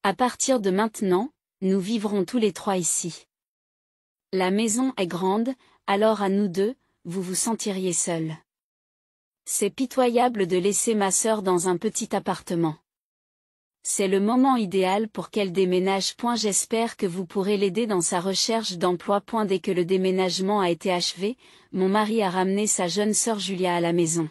À partir de maintenant, nous vivrons tous les trois ici. La maison est grande, alors à nous deux, vous vous sentiriez seul. C'est pitoyable de laisser ma sœur dans un petit appartement. C'est le moment idéal pour qu'elle déménage. J'espère que vous pourrez l'aider dans sa recherche d'emploi. Dès que le déménagement a été achevé, mon mari a ramené sa jeune sœur Julia à la maison.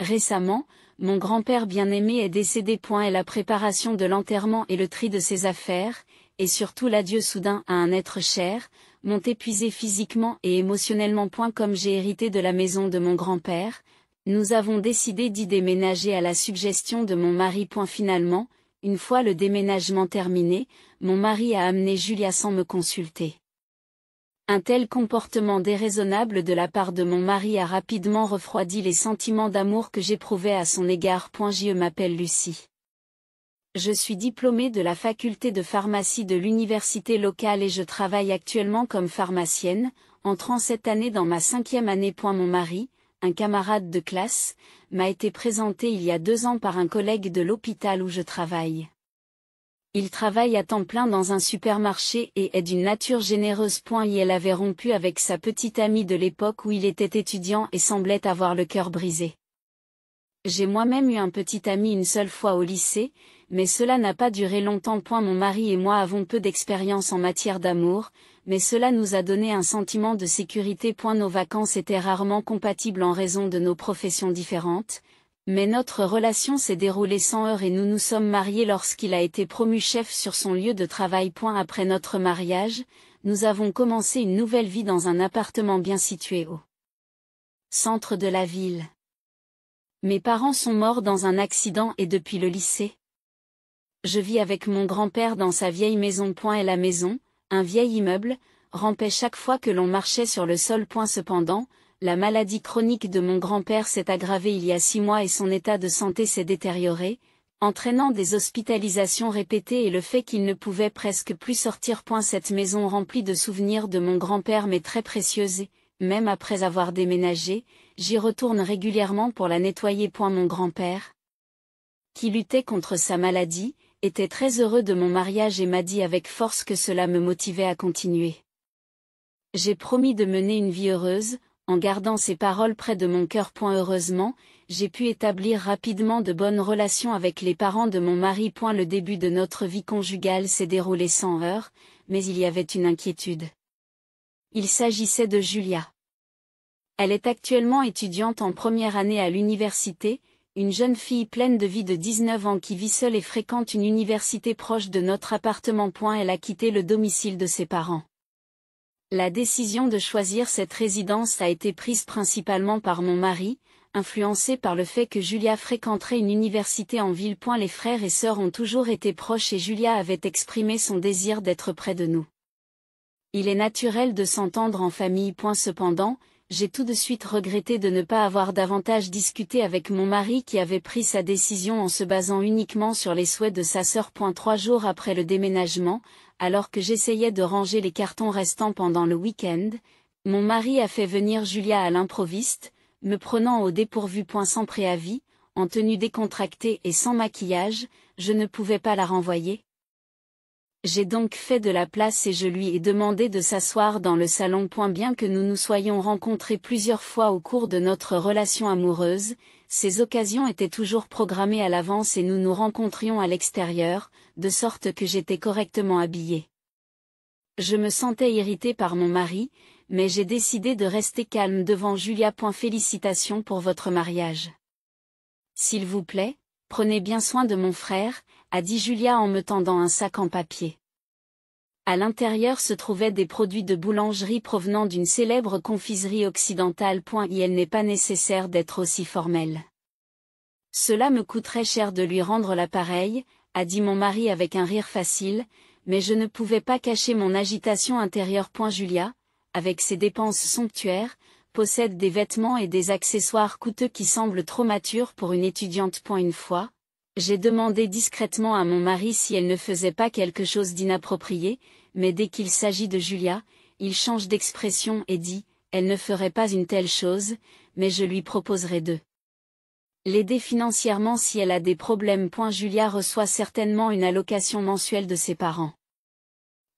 Récemment, mon grand-père bien-aimé est décédé. Et la préparation de l'enterrement et le tri de ses affaires, et surtout l'adieu soudain à un être cher, m'ont épuisé physiquement et émotionnellement. Comme j'ai hérité de la maison de mon grand-père, nous avons décidé d'y déménager à la suggestion de mon mari. Finalement, une fois le déménagement terminé, mon mari a amené Julia sans me consulter. Un tel comportement déraisonnable de la part de mon mari a rapidement refroidi les sentiments d'amour que j'éprouvais à son égard. Je m'appelle Lucie. Je suis diplômée de la faculté de pharmacie de l'université locale et je travaille actuellement comme pharmacienne, entrant cette année dans ma 5e année. Mon mari, un camarade de classe, m'a été présenté il y a 2 ans par un collègue de l'hôpital où je travaille. Il travaille à temps plein dans un supermarché et est d'une nature généreuse. Elle avait rompu avec sa petite amie de l'époque où il était étudiant et semblait avoir le cœur brisé. J'ai moi-même eu un petit ami une seule fois au lycée, mais cela n'a pas duré longtemps. Mon mari et moi avons peu d'expérience en matière d'amour, mais cela nous a donné un sentiment de sécurité. Nos vacances étaient rarement compatibles en raison de nos professions différentes, mais notre relation s'est déroulée sans heurts et nous nous sommes mariés lorsqu'il a été promu chef sur son lieu de travail. Après notre mariage, nous avons commencé une nouvelle vie dans un appartement bien situé au centre de la ville. Mes parents sont morts dans un accident et depuis le lycée, je vis avec mon grand-père dans sa vieille maison. Et la maison, un vieil immeuble, rampait chaque fois que l'on marchait sur le sol. Cependant, la maladie chronique de mon grand-père s'est aggravée il y a 6 mois et son état de santé s'est détérioré, entraînant des hospitalisations répétées et le fait qu'il ne pouvait presque plus sortir. Cette maison remplie de souvenirs de mon grand-père m'est très précieuse et, même après avoir déménagé, j'y retourne régulièrement pour la nettoyer. Mon grand-père, qui luttait contre sa maladie, était très heureux de mon mariage et m'a dit avec force que cela me motivait à continuer. J'ai promis de mener une vie heureuse, en gardant ces paroles près de mon cœur. Heureusement, j'ai pu établir rapidement de bonnes relations avec les parents de mon mari. Le début de notre vie conjugale s'est déroulé sans heurts, mais il y avait une inquiétude. Il s'agissait de Julia. Elle est actuellement étudiante en première année à l'université, une jeune fille pleine de vie de 19 ans qui vit seule et fréquente une université proche de notre appartement. Elle a quitté le domicile de ses parents. La décision de choisir cette résidence a été prise principalement par mon mari, influencé par le fait que Julia fréquenterait une université en ville. Les frères et sœurs ont toujours été proches et Julia avait exprimé son désir d'être près de nous. Il est naturel de s'entendre en famille. Cependant, j'ai tout de suite regretté de ne pas avoir davantage discuté avec mon mari qui avait pris sa décision en se basant uniquement sur les souhaits de sa sœur. 3 jours après le déménagement, alors que j'essayais de ranger les cartons restants pendant le week-end, mon mari a fait venir Julia à l'improviste, me prenant au dépourvu. Sans préavis, en tenue décontractée et sans maquillage, je ne pouvais pas la renvoyer. J'ai donc fait de la place et je lui ai demandé de s'asseoir dans le salon. Bien que nous nous soyons rencontrés plusieurs fois au cours de notre relation amoureuse, ces occasions étaient toujours programmées à l'avance et nous nous rencontrions à l'extérieur, de sorte que j'étais correctement habillée. Je me sentais irritée par mon mari, mais j'ai décidé de rester calme devant Julia. Félicitations pour votre mariage. S'il vous plaît, prenez bien soin de mon frère, a dit Julia en me tendant un sac en papier. À l'intérieur se trouvaient des produits de boulangerie provenant d'une célèbre confiserie occidentale. Il n'est pas nécessaire d'être aussi formel. Cela me coûterait cher de lui rendre l'appareil, a dit mon mari avec un rire facile, mais je ne pouvais pas cacher mon agitation intérieure. Julia, avec ses dépenses somptuaires, possède des vêtements et des accessoires coûteux qui semblent trop matures pour une étudiante. Une fois, j'ai demandé discrètement à mon mari si elle ne faisait pas quelque chose d'inapproprié, mais dès qu'il s'agit de Julia, il change d'expression et dit « Elle ne ferait pas une telle chose, mais je lui proposerai de L'aider financièrement si elle a des problèmes. Julia reçoit certainement une allocation mensuelle de ses parents.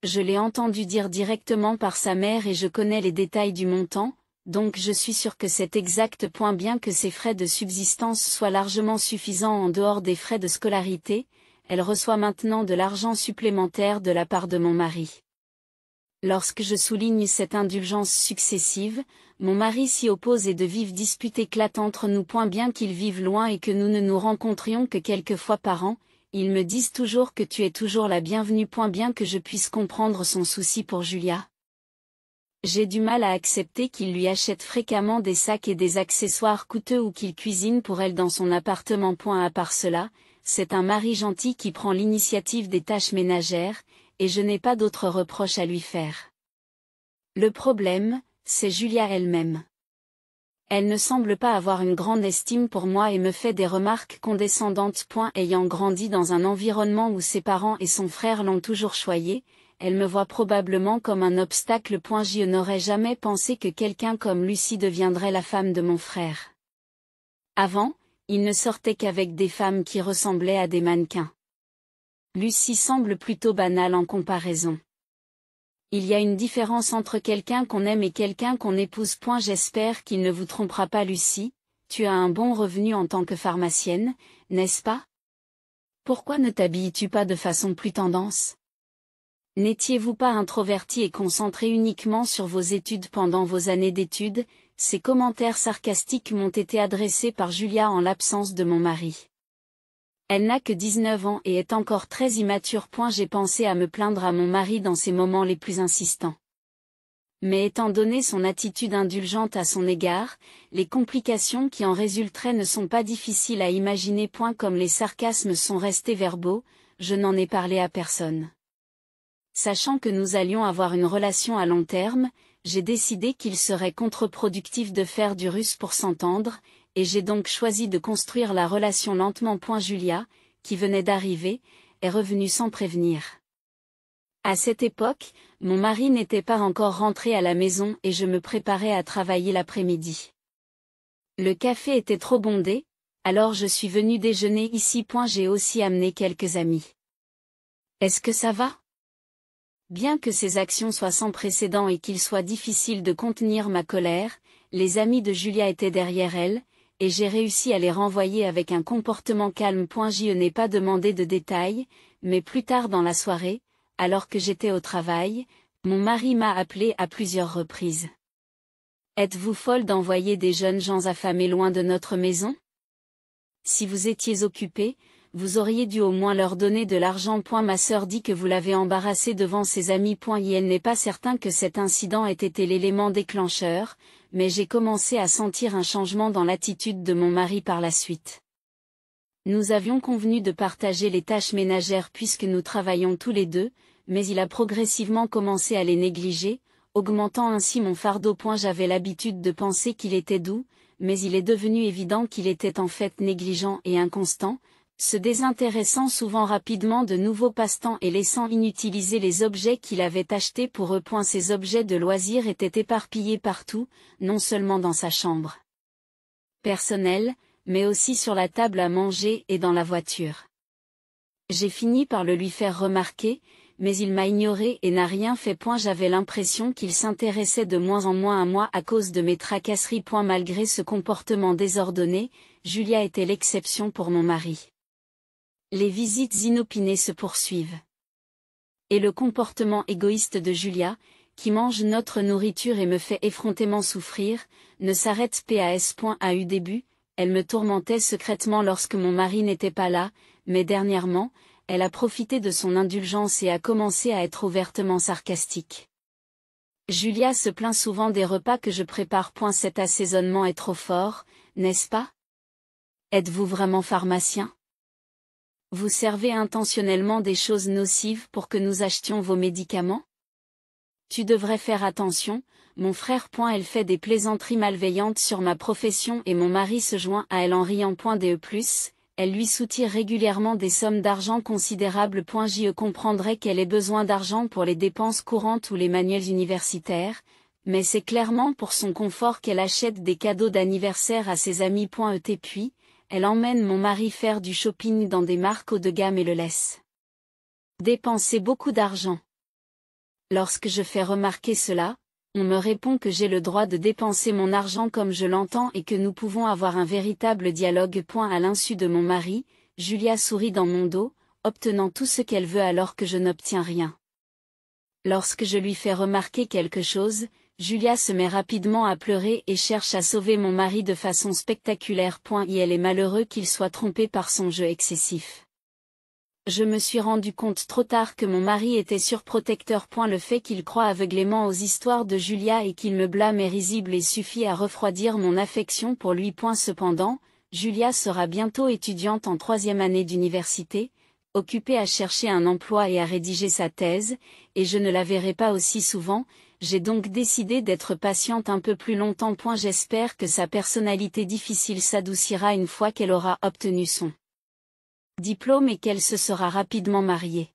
Je l'ai entendu dire directement par sa mère et je connais les détails du montant, donc je suis sûr que c'est exact. Bien que ses frais de subsistance soient largement suffisants en dehors des frais de scolarité, elle reçoit maintenant de l'argent supplémentaire de la part de mon mari. Lorsque je souligne cette indulgence successive, mon mari s'y oppose et de vives disputes éclatent entre nous. Bien qu'ils vivent loin et que nous ne nous rencontrions que quelques fois par an, ils me disent toujours que tu es toujours la bienvenue. Bien que je puisse comprendre son souci pour Julia, j'ai du mal à accepter qu'il lui achète fréquemment des sacs et des accessoires coûteux ou qu'il cuisine pour elle dans son appartement. À part cela, c'est un mari gentil qui prend l'initiative des tâches ménagères, et je n'ai pas d'autres reproches à lui faire. Le problème, c'est Julia elle-même. Elle ne semble pas avoir une grande estime pour moi et me fait des remarques condescendantes. Ayant grandi dans un environnement où ses parents et son frère l'ont toujours choyée, elle me voit probablement comme un obstacle. Je n'aurais jamais pensé que quelqu'un comme Lucie deviendrait la femme de mon frère. Avant, il ne sortait qu'avec des femmes qui ressemblaient à des mannequins. Lucie semble plutôt banale en comparaison. Il y a une différence entre quelqu'un qu'on aime et quelqu'un qu'on épouse. J'espère qu'il ne vous trompera pas. Lucie, tu as un bon revenu en tant que pharmacienne, n'est-ce pas? Pourquoi ne t'habilles-tu pas de façon plus tendance? N'étiez-vous pas introverti et concentré uniquement sur vos études pendant vos années d'études? Ces commentaires sarcastiques m'ont été adressés par Julia en l'absence de mon mari. Elle n'a que 19 ans et est encore très immature. J'ai pensé à me plaindre à mon mari dans ces moments les plus insistants. Mais étant donné son attitude indulgente à son égard, les complications qui en résulteraient ne sont pas difficiles à imaginer. Comme les sarcasmes sont restés verbaux, je n'en ai parlé à personne. Sachant que nous allions avoir une relation à long terme, j'ai décidé qu'il serait contre-productif de faire du russe pour s'entendre, et j'ai donc choisi de construire la relation lentement. Julia, qui venait d'arriver, est revenue sans prévenir. À cette époque, mon mari n'était pas encore rentré à la maison et je me préparais à travailler l'après-midi. Le café était trop bondé, alors je suis venue déjeuner ici. J'ai aussi amené quelques amis. Est-ce que ça va? Bien que ces actions soient sans précédent et qu'il soit difficile de contenir ma colère, les amis de Julia étaient derrière elle, et j'ai réussi à les renvoyer avec un comportement calme. Je n'ai pas demandé de détails, mais plus tard dans la soirée, alors que j'étais au travail, mon mari m'a appelé à plusieurs reprises. Êtes-vous folle d'envoyer des jeunes gens affamés loin de notre maison? Si vous étiez occupé, vous auriez dû au moins leur donner de l'argent. Ma sœur dit que vous l'avez embarrassée devant ses amis. Elle n'est pas certain que cet incident ait été l'élément déclencheur, mais j'ai commencé à sentir un changement dans l'attitude de mon mari par la suite. Nous avions convenu de partager les tâches ménagères puisque nous travaillons tous les deux, mais il a progressivement commencé à les négliger, augmentant ainsi mon fardeau. J'avais l'habitude de penser qu'il était doux, mais il est devenu évident qu'il était en fait négligent et inconstant, se désintéressant souvent rapidement de nouveaux passe-temps et laissant inutiliser les objets qu'il avait achetés pour eux. Ces objets de loisirs étaient éparpillés partout, non seulement dans sa chambre personnelle, mais aussi sur la table à manger et dans la voiture. J'ai fini par le lui faire remarquer, mais il m'a ignoré et n'a rien fait. J'avais l'impression qu'il s'intéressait de moins en moins à moi à cause de mes tracasseries. Malgré ce comportement désordonné, Julia était l'exception pour mon mari. Les visites inopinées se poursuivent. Et le comportement égoïste de Julia, qui mange notre nourriture et me fait effrontément souffrir, ne s'arrête pas. Au début, elle me tourmentait secrètement lorsque mon mari n'était pas là, mais dernièrement, elle a profité de son indulgence et a commencé à être ouvertement sarcastique. Julia se plaint souvent des repas que je prépare. Cet assaisonnement est trop fort, n'est-ce pas? Êtes-vous vraiment pharmacien? Vous servez intentionnellement des choses nocives pour que nous achetions vos médicaments? Tu devrais faire attention, mon frère. Elle fait des plaisanteries malveillantes sur ma profession et mon mari se joint à elle en riant. Elle lui soutire régulièrement des sommes d'argent considérables. Je comprendrais qu'elle ait besoin d'argent pour les dépenses courantes ou les manuels universitaires, mais c'est clairement pour son confort qu'elle achète des cadeaux d'anniversaire à ses amis. Puis, elle emmène mon mari faire du shopping dans des marques haut de gamme et le laisse dépenser beaucoup d'argent. Lorsque je fais remarquer cela, on me répond que j'ai le droit de dépenser mon argent comme je l'entends et que nous pouvons avoir un véritable dialogue. À l'insu de mon mari, Julia sourit dans mon dos, obtenant tout ce qu'elle veut alors que je n'obtiens rien. Lorsque je lui fais remarquer quelque chose, Julia se met rapidement à pleurer et cherche à sauver mon mari de façon spectaculaire. Et elle est malheureux qu'il soit trompé par son jeu excessif. Je me suis rendu compte trop tard que mon mari était surprotecteur. Le fait qu'il croit aveuglément aux histoires de Julia et qu'il me blâme est risible et suffit à refroidir mon affection pour lui. Cependant, Julia sera bientôt étudiante en 3e année d'université, occupée à chercher un emploi et à rédiger sa thèse, et je ne la verrai pas aussi souvent, j'ai donc décidé d'être patiente un peu plus longtemps. J'espère que sa personnalité difficile s'adoucira une fois qu'elle aura obtenu son diplôme et qu'elle se sera rapidement mariée.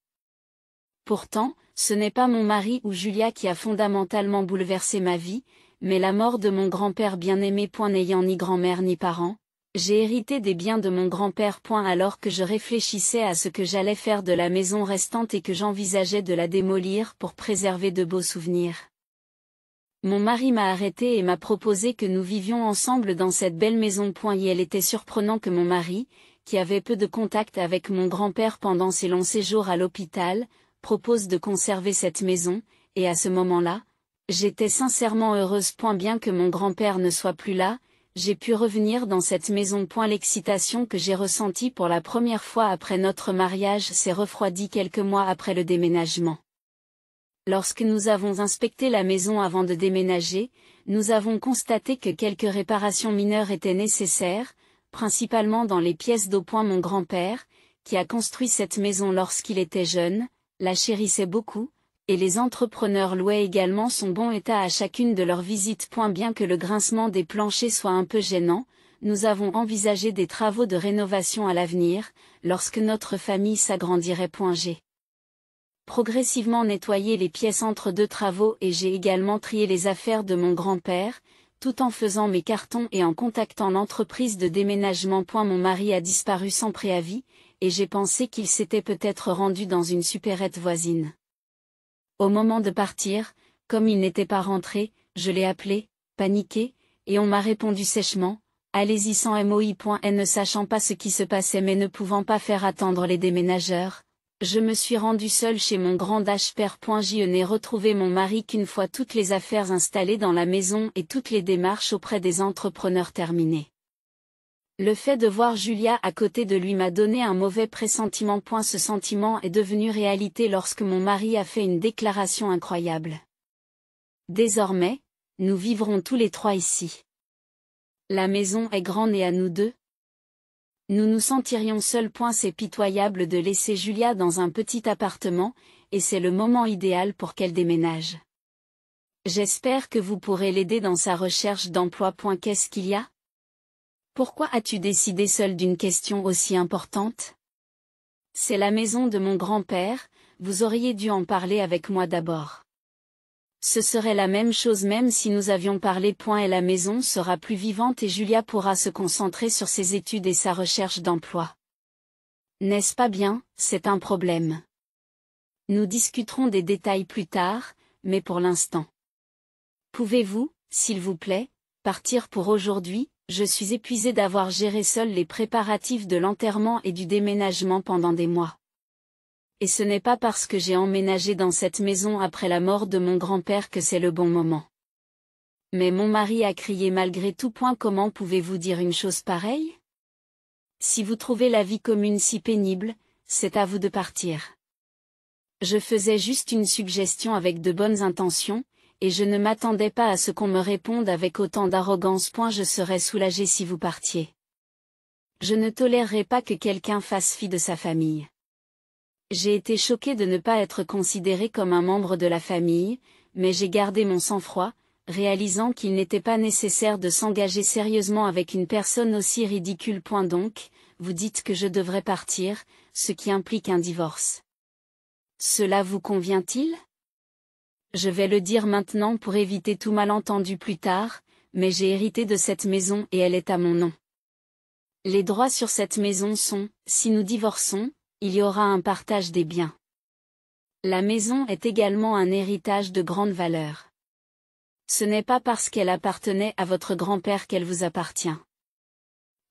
Pourtant, ce n'est pas mon mari ou Julia qui a fondamentalement bouleversé ma vie, mais la mort de mon grand-père bien-aimé. N'ayant ni grand-mère ni parents, j'ai hérité des biens de mon grand-père. Alors que je réfléchissais à ce que j'allais faire de la maison restante et que j'envisageais de la démolir pour préserver de beaux souvenirs, mon mari m'a arrêté et m'a proposé que nous vivions ensemble dans cette belle maison. Et elle était surprenant que mon mari, qui avait peu de contact avec mon grand-père pendant ses longs séjours à l'hôpital, propose de conserver cette maison, et à ce moment-là, j'étais sincèrement heureuse. Bien que mon grand-père ne soit plus là, j'ai pu revenir dans cette maison. L'excitation que j'ai ressentie pour la première fois après notre mariage s'est refroidie quelques mois après le déménagement. Lorsque nous avons inspecté la maison avant de déménager, nous avons constaté que quelques réparations mineures étaient nécessaires, principalement dans les pièces d'eau. Mon grand-père, qui a construit cette maison lorsqu'il était jeune, la chérissait beaucoup, et les entrepreneurs louaient également son bon état à chacune de leurs visites. Bien que le grincement des planchers soit un peu gênant, nous avons envisagé des travaux de rénovation à l'avenir, lorsque notre famille s'agrandirait. J'ai progressivement nettoyé les pièces entre deux travaux et j'ai également trié les affaires de mon grand-père, tout en faisant mes cartons et en contactant l'entreprise de déménagement. Mon mari a disparu sans préavis, et j'ai pensé qu'il s'était peut-être rendu dans une supérette voisine. Au moment de partir, comme il n'était pas rentré, je l'ai appelé, paniqué, et on m'a répondu sèchement, « Allez-y sans moi. » Ne sachant pas ce qui se passait mais ne pouvant pas faire attendre les déménageurs, je me suis rendu seul chez mon grand-père. Je n'ai retrouvé mon mari qu'une fois toutes les affaires installées dans la maison et toutes les démarches auprès des entrepreneurs terminées. Le fait de voir Julia à côté de lui m'a donné un mauvais pressentiment. Ce sentiment est devenu réalité lorsque mon mari a fait une déclaration incroyable. Désormais, nous vivrons tous les trois ici. La maison est grande et à nous deux, nous nous sentirions seuls. C'est pitoyable de laisser Julia dans un petit appartement, et c'est le moment idéal pour qu'elle déménage. J'espère que vous pourrez l'aider dans sa recherche d'emploi. Qu'est-ce qu'il y a? Pourquoi as-tu décidé seul d'une question aussi importante? C'est la maison de mon grand-père, vous auriez dû en parler avec moi d'abord. Ce serait la même chose même si nous avions parlé. Et la maison sera plus vivante et Julia pourra se concentrer sur ses études et sa recherche d'emploi. N'est-ce pas bien? C'est un problème. Nous discuterons des détails plus tard, mais pour l'instant. Pouvez-vous, s'il vous plaît, partir pour aujourd'hui? Je suis épuisée d'avoir géré seule les préparatifs de l'enterrement et du déménagement pendant des mois. Et ce n'est pas parce que j'ai emménagé dans cette maison après la mort de mon grand-père que c'est le bon moment. Mais mon mari a crié malgré tout. Comment pouvez-vous dire une chose pareille? Si vous trouvez la vie commune si pénible, c'est à vous de partir. Je faisais juste une suggestion avec de bonnes intentions, et je ne m'attendais pas à ce qu'on me réponde avec autant d'arrogance. Je serais soulagée si vous partiez. Je ne tolérerai pas que quelqu'un fasse fi de sa famille. J'ai été choquée de ne pas être considérée comme un membre de la famille, mais j'ai gardé mon sang-froid, réalisant qu'il n'était pas nécessaire de s'engager sérieusement avec une personne aussi ridicule. Donc, vous dites que je devrais partir, ce qui implique un divorce. Cela vous convient-il? Je vais le dire maintenant pour éviter tout malentendu plus tard, mais j'ai hérité de cette maison et elle est à mon nom. Les droits sur cette maison sont, si nous divorçons, il y aura un partage des biens. La maison est également un héritage de grande valeur. Ce n'est pas parce qu'elle appartenait à votre grand-père qu'elle vous appartient.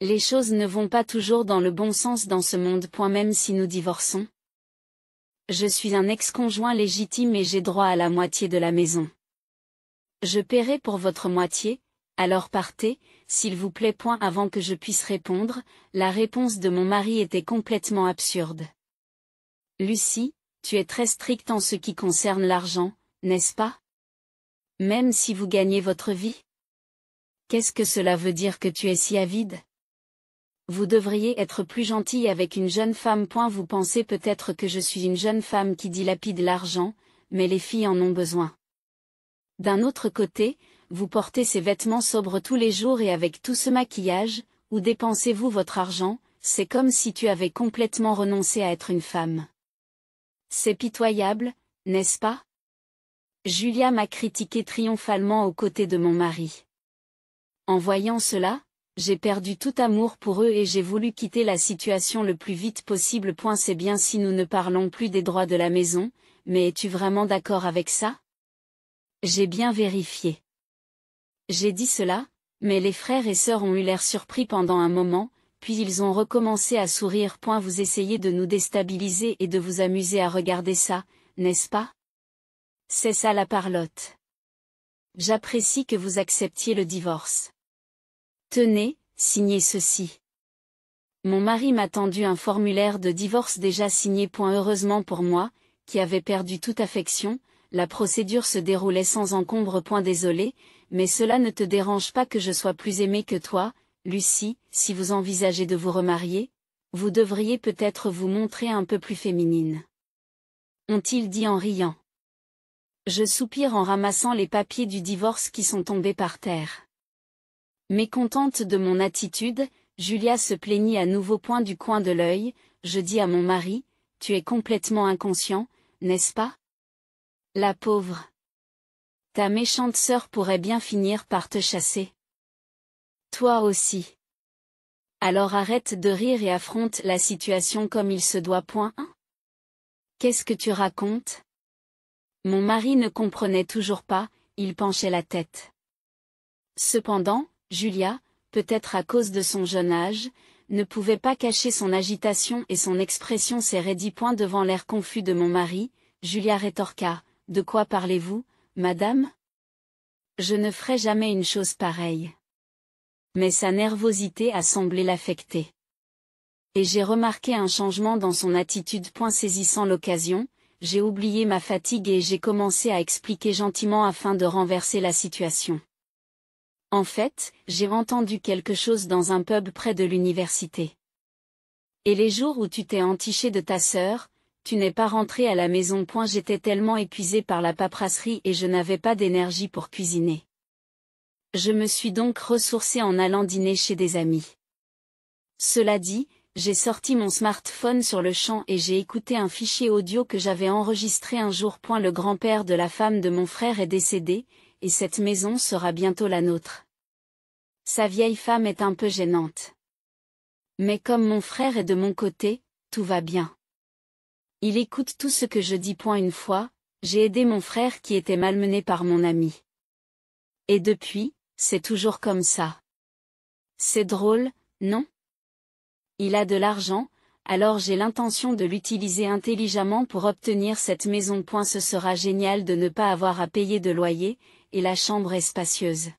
Les choses ne vont pas toujours dans le bon sens dans ce monde. Même si nous divorçons. Je suis un ex-conjoint légitime et j'ai droit à la moitié de la maison. Je paierai pour votre moitié, alors partez, s'il vous plaît. Avant que je puisse répondre, la réponse de mon mari était complètement absurde. Lucie, tu es très stricte en ce qui concerne l'argent, n'est-ce pas? Même si vous gagnez votre vie? Qu'est-ce que cela veut dire que tu es si avide? Vous devriez être plus gentille avec une jeune femme. Vous pensez peut-être que je suis une jeune femme qui dilapide l'argent, mais les filles en ont besoin. D'un autre côté, vous portez ces vêtements sobres tous les jours et avec tout ce maquillage, où dépensez-vous votre argent? C'est comme si tu avais complètement renoncé à être une femme. C'est pitoyable, n'est-ce pas? Julia m'a critiqué triomphalement aux côtés de mon mari. En voyant cela, j'ai perdu tout amour pour eux et j'ai voulu quitter la situation le plus vite possible. C'est bien si nous ne parlons plus des droits de la maison, mais es-tu vraiment d'accord avec ça? J'ai bien vérifié. J'ai dit cela, mais les frères et sœurs ont eu l'air surpris pendant un moment, puis ils ont recommencé à sourire. Vous essayez de nous déstabiliser et de vous amuser à regarder ça, n'est-ce pas? C'est ça la parlotte. J'apprécie que vous acceptiez le divorce. Tenez, signez ceci. Mon mari m'a tendu un formulaire de divorce déjà signé. Heureusement pour moi, qui avait perdu toute affection, la procédure se déroulait sans encombre. Désolé, mais cela ne te dérange pas que je sois plus aimée que toi, Lucie. Si vous envisagez de vous remarier, vous devriez peut-être vous montrer un peu plus féminine. Ont-ils dit en riant. Je soupire en ramassant les papiers du divorce qui sont tombés par terre. Mécontente de mon attitude, Julia se plaignit à nouveau. Du coin de l'œil, je dis à mon mari, tu es complètement inconscient, n'est-ce pas? La pauvre. Ta méchante sœur pourrait bien finir par te chasser. Toi aussi. Alors arrête de rire et affronte la situation comme il se doit. Qu'est-ce que tu racontes? Mon mari ne comprenait toujours pas, il penchait la tête. Cependant, Julia, peut-être à cause de son jeune âge, ne pouvait pas cacher son agitation et son expression s'est raidie. Devant l'air confus de mon mari, Julia rétorqua, de quoi parlez-vous, madame? Je ne ferai jamais une chose pareille. Mais sa nervosité a semblé l'affecter. Et j'ai remarqué un changement dans son attitude. Saisissant l'occasion, j'ai oublié ma fatigue et j'ai commencé à expliquer gentiment afin de renverser la situation. En fait, j'ai entendu quelque chose dans un pub près de l'université. Et les jours où tu t'es entiché de ta sœur, tu n'es pas rentré à la maison. J'étais tellement épuisée par la paperasserie et je n'avais pas d'énergie pour cuisiner. Je me suis donc ressourcée en allant dîner chez des amis. Cela dit, j'ai sorti mon smartphone sur le champ et j'ai écouté un fichier audio que j'avais enregistré un jour. Le grand-père de la femme de mon frère est décédé, et cette maison sera bientôt la nôtre. Sa vieille femme est un peu gênante. Mais comme mon frère est de mon côté, tout va bien. Il écoute tout ce que je dis. Une fois, j'ai aidé mon frère qui était malmené par mon ami. Et depuis, c'est toujours comme ça. C'est drôle, non? Il a de l'argent, alors j'ai l'intention de l'utiliser intelligemment pour obtenir cette maison. Ce sera génial de ne pas avoir à payer de loyer, et la chambre est spacieuse.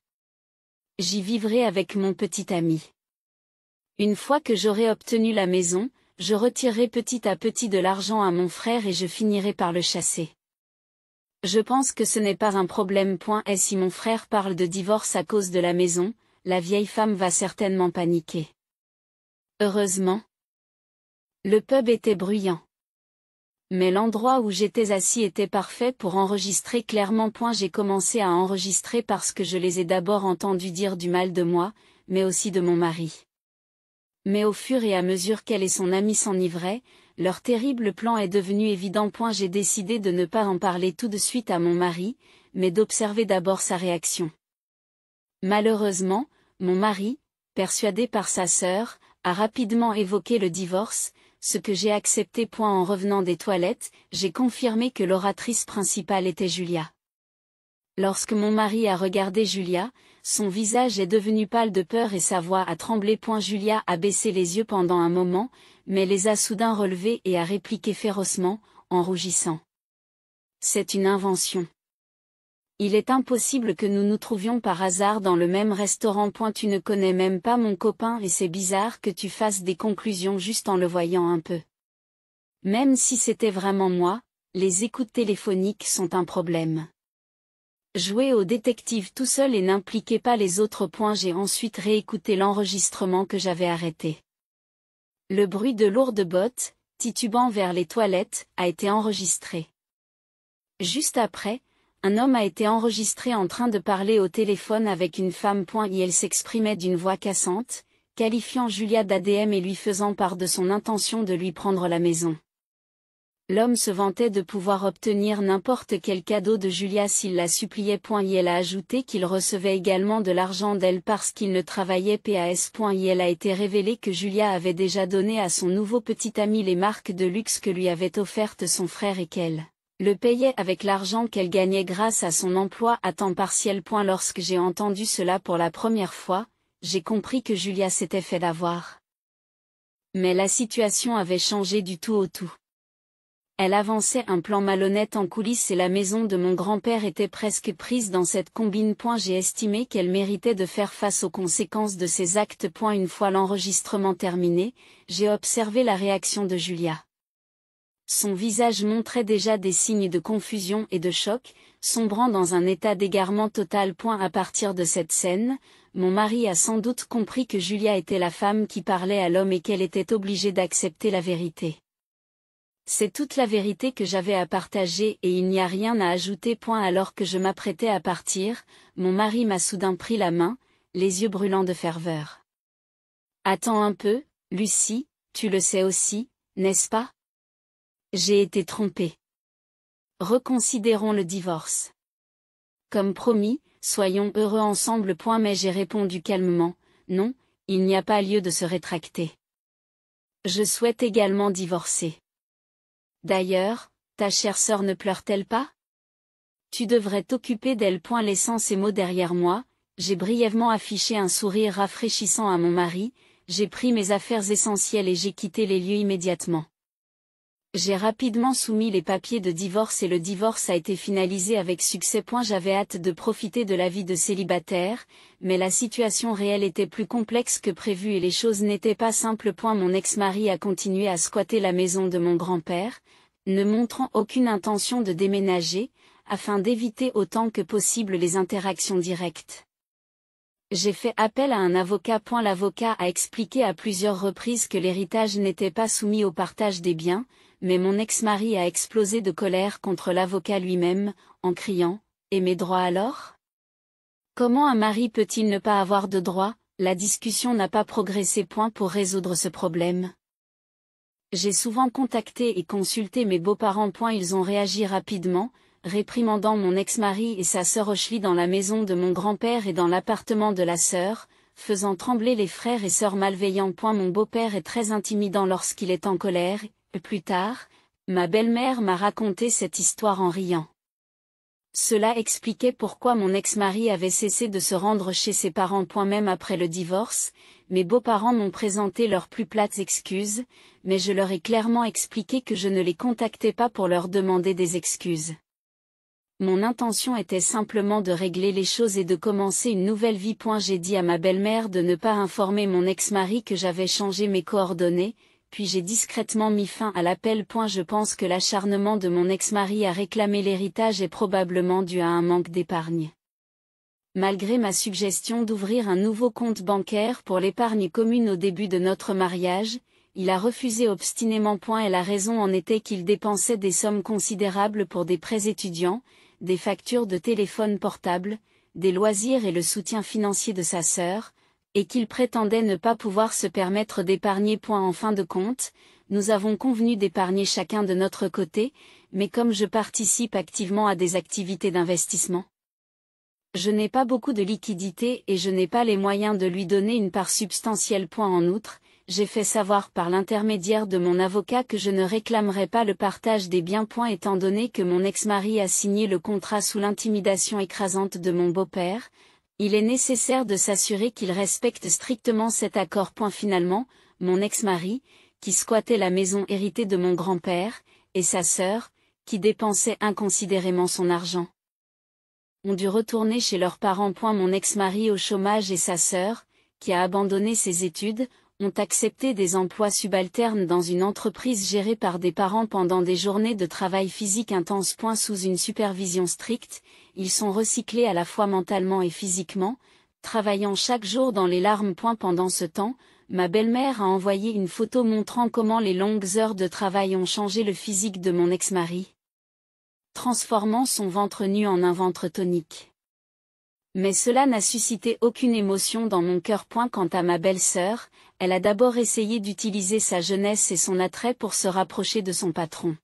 J'y vivrai avec mon petit ami. Une fois que j'aurai obtenu la maison, je retirerai petit à petit de l'argent à mon frère et je finirai par le chasser. Je pense que ce n'est pas un problème. Et si mon frère parle de divorce à cause de la maison, la vieille femme va certainement paniquer. Heureusement. Le pub était bruyant. Mais l'endroit où j'étais assis était parfait pour enregistrer clairement. J'ai commencé à enregistrer parce que je les ai d'abord entendus dire du mal de moi, mais aussi de mon mari. Mais au fur et à mesure qu'elle et son ami s'enivraient, leur terrible plan est devenu évident. J'ai décidé de ne pas en parler tout de suite à mon mari, mais d'observer d'abord sa réaction. Malheureusement, mon mari, persuadé par sa sœur, a rapidement évoqué le divorce, ce que j'ai accepté. En revenant des toilettes, j'ai confirmé que l'oratrice principale était Julia. Lorsque mon mari a regardé Julia, son visage est devenu pâle de peur et sa voix a tremblé. Julia a baissé les yeux pendant un moment, mais les a soudain relevés et a répliqué férocement, en rougissant. C'est une invention. Il est impossible que nous nous trouvions par hasard dans le même restaurant. Tu ne connais même pas mon copain et c'est bizarre que tu fasses des conclusions juste en le voyant un peu. Même si c'était vraiment moi, les écoutes téléphoniques sont un problème. Jouer au détective tout seul et n'impliquer pas les autres. J'ai ensuite réécouté l'enregistrement que j'avais arrêté. Le bruit de lourdes bottes, titubant vers les toilettes, a été enregistré. Juste après, un homme a été enregistré en train de parler au téléphone avec une femme. Elle s'exprimait d'une voix cassante, qualifiant Julia d'ADM et lui faisant part de son intention de lui prendre la maison. L'homme se vantait de pouvoir obtenir n'importe quel cadeau de Julia s'il la suppliait. Elle a ajouté qu'il recevait également de l'argent d'elle parce qu'il ne travaillait pas. Il a été révélé que Julia avait déjà donné à son nouveau petit ami les marques de luxe que lui avait offertes son frère et qu'elle le payait avec l'argent qu'elle gagnait grâce à son emploi à temps partiel. Lorsque j'ai entendu cela pour la première fois, j'ai compris que Julia s'était fait avoir. Mais la situation avait changé du tout au tout. Elle avançait un plan malhonnête en coulisses et la maison de mon grand-père était presque prise dans cette combine. J'ai estimé qu'elle méritait de faire face aux conséquences de ses actes. Une fois l'enregistrement terminé, j'ai observé la réaction de Julia. Son visage montrait déjà des signes de confusion et de choc, sombrant dans un état d'égarement total. À partir de cette scène, mon mari a sans doute compris que Julia était la femme qui parlait à l'homme et qu'elle était obligée d'accepter la vérité. C'est toute la vérité que j'avais à partager et il n'y a rien à ajouter. Alors que je m'apprêtais à partir, mon mari m'a soudain pris la main, les yeux brûlants de ferveur. Attends un peu, Lucie, tu le sais aussi, n'est-ce pas? J'ai été trompée. Reconsidérons le divorce. Comme promis, soyons heureux ensemble. Mais j'ai répondu calmement, non, il n'y a pas lieu de se rétracter. Je souhaite également divorcer. D'ailleurs, ta chère sœur ne pleure-t-elle pas? Tu devrais t'occuper d'elle. Laissant ces mots derrière moi, j'ai brièvement affiché un sourire rafraîchissant à mon mari, j'ai pris mes affaires essentielles et j'ai quitté les lieux immédiatement. J'ai rapidement soumis les papiers de divorce et le divorce a été finalisé avec succès. J'avais hâte de profiter de la vie de célibataire, mais la situation réelle était plus complexe que prévu et les choses n'étaient pas simples. Mon ex-mari a continué à squatter la maison de mon grand-père, ne montrant aucune intention de déménager, afin d'éviter autant que possible les interactions directes. J'ai fait appel à un avocat. L'avocat a expliqué à plusieurs reprises que l'héritage n'était pas soumis au partage des biens, mais mon ex-mari a explosé de colère contre l'avocat lui-même, en criant « Et mes droits alors ? Comment un mari peut-il ne pas avoir de droits ?» La discussion n'a pas progressé. Pour résoudre ce problème. J'ai souvent contacté et consulté mes beaux-parents. Ils ont réagi rapidement, réprimandant mon ex-mari et sa sœur Ashley dans la maison de mon grand-père et dans l'appartement de la sœur, faisant trembler les frères et sœurs malveillants. Mon beau-père est très intimidant lorsqu'il est en colère. Plus tard, ma belle-mère m'a raconté cette histoire en riant. Cela expliquait pourquoi mon ex-mari avait cessé de se rendre chez ses parents. Même après le divorce, mes beaux-parents m'ont présenté leurs plus plates excuses, mais je leur ai clairement expliqué que je ne les contactais pas pour leur demander des excuses. Mon intention était simplement de régler les choses et de commencer une nouvelle vie. J'ai dit à ma belle-mère de ne pas informer mon ex-mari que j'avais changé mes coordonnées, puis j'ai discrètement mis fin à l'appel. Je pense que l'acharnement de mon ex-mari à réclamer l'héritage est probablement dû à un manque d'épargne. Malgré ma suggestion d'ouvrir un nouveau compte bancaire pour l'épargne commune au début de notre mariage, il a refusé obstinément. Et la raison en était qu'il dépensait des sommes considérables pour des prêts étudiants, des factures de téléphone portable, des loisirs et le soutien financier de sa sœur, et qu'il prétendait ne pas pouvoir se permettre d'épargner. En fin de compte, nous avons convenu d'épargner chacun de notre côté, mais comme je participe activement à des activités d'investissement, je n'ai pas beaucoup de liquidités et je n'ai pas les moyens de lui donner une part substantielle. En outre, j'ai fait savoir par l'intermédiaire de mon avocat que je ne réclamerai pas le partage des biens. Étant donné que mon ex-mari a signé le contrat sous l'intimidation écrasante de mon beau-père, il est nécessaire de s'assurer qu'il respecte strictement cet accord. Finalement, mon ex-mari, qui squattait la maison héritée de mon grand-père, et sa sœur, qui dépensait inconsidérément son argent, ont dû retourner chez leurs parents. Mon ex-mari au chômage et sa sœur, qui a abandonné ses études, ont accepté des emplois subalternes dans une entreprise gérée par des parents pendant des journées de travail physique intense. Sous une supervision stricte, ils sont recyclés à la fois mentalement et physiquement, travaillant chaque jour dans les larmes. Pendant ce temps, ma belle-mère a envoyé une photo montrant comment les longues heures de travail ont changé le physique de mon ex-mari, transformant son ventre nu en un ventre tonique. Mais cela n'a suscité aucune émotion dans mon cœur. Quant à ma belle-sœur, elle a d'abord essayé d'utiliser sa jeunesse et son attrait pour se rapprocher de son patron.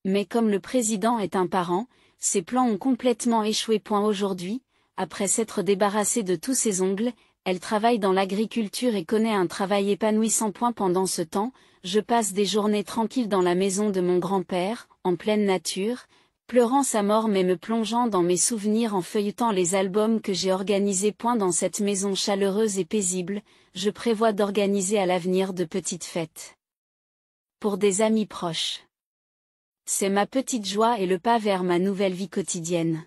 Mais comme le président est un parent, ses plans ont complètement échoué. Aujourd'hui, après s'être débarrassée de tous ses ongles, elle travaille dans l'agriculture et connaît un travail épanouissant. Pendant ce temps, je passe des journées tranquilles dans la maison de mon grand-père, en pleine nature, pleurant sa mort mais me plongeant dans mes souvenirs en feuilletant les albums que j'ai organisés. Dans cette maison chaleureuse et paisible, je prévois d'organiser à l'avenir de petites fêtes pour des amis proches. C'est ma petite joie et le pas vers ma nouvelle vie quotidienne.